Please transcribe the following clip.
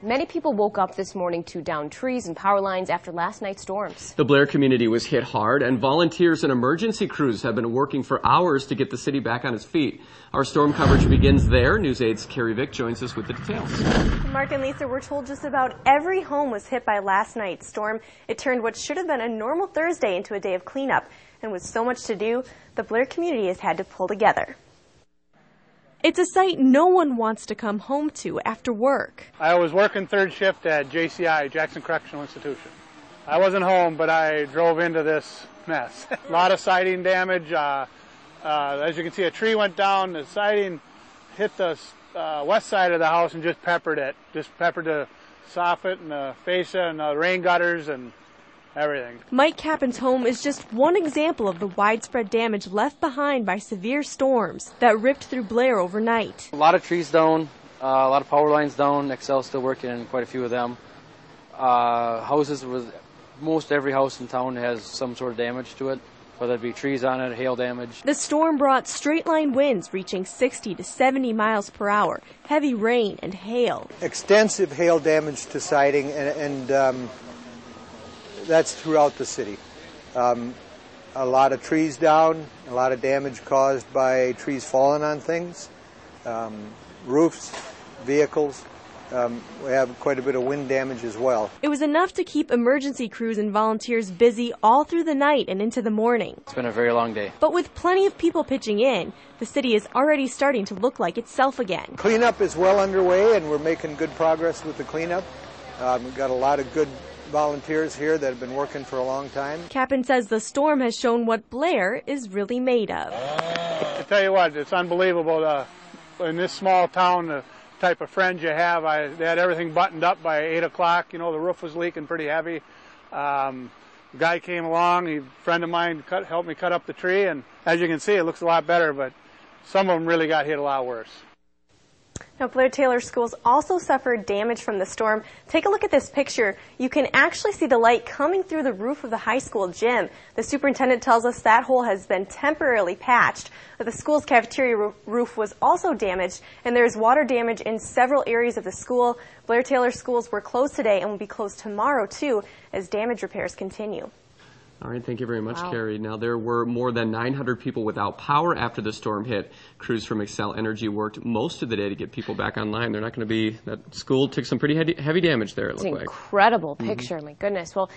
Many people woke up this morning to downed trees and power lines after last night's storms. The Blair community was hit hard, and volunteers and emergency crews have been working for hours to get the city back on its feet. Our storm coverage begins there. News 8's Carrie Vick joins us with the details. Mark and Lisa, we're told just about every home was hit by last night's storm. It turned what should have been a normal Thursday into a day of cleanup. And with so much to do, the Blair community has had to pull together. It's a sight no one wants to come home to after work. I was working third shift at JCI, Jackson Correctional Institution. I wasn't home, but I drove into this mess. A lot of siding damage. As you can see, a tree went down. The siding hit the west side of the house and just peppered it. Just peppered the soffit and the fascia and the rain gutters and everything. Mike Cappen's home is just one example of the widespread damage left behind by severe storms that ripped through Blair overnight. A lot of trees down, a lot of power lines down. Excel's still working in quite a few of them. Most every house in town has some sort of damage to it, whether it be trees on it, hail damage. The storm brought straight-line winds reaching 60 to 70 miles per hour, heavy rain and hail. Extensive hail damage to siding and that's throughout the city. A lot of trees down, a lot of damage caused by trees falling on things, roofs, vehicles. We have quite a bit of wind damage as well. It was enough to keep emergency crews and volunteers busy all through the night and into the morning. It's been a very long day. But with plenty of people pitching in, the city is already starting to look like itself again. Cleanup is well underway, and we're making good progress with the cleanup. We've got a lot of good volunteers here that have been working for a long time. Cappen says the storm has shown what Blair is really made of. I tell you what, it's unbelievable. In this small town, the type of friends you have, they had everything buttoned up by 8 o'clock. You know, the roof was leaking pretty heavy. The guy came along, a friend of mine helped me cut up the tree, and as you can see, it looks a lot better, but some of them really got hit a lot worse. Now, Blair Taylor Schools also suffered damage from the storm. Take a look at this picture. You can actually see the light coming through the roof of the high school gym. The superintendent tells us that hole has been temporarily patched. But the school's cafeteria roof was also damaged, and there is water damage in several areas of the school. Blair Taylor Schools were closed today and will be closed tomorrow, too, as damage repairs continue. All right, thank you very much, Carrie. Now, there were more than 900 people without power after the storm hit. Crews from Xcel Energy worked most of the day to get people back online. They're not going to be, that school took some pretty heavy damage there, it looked like. It's an incredible picture, my goodness. Well.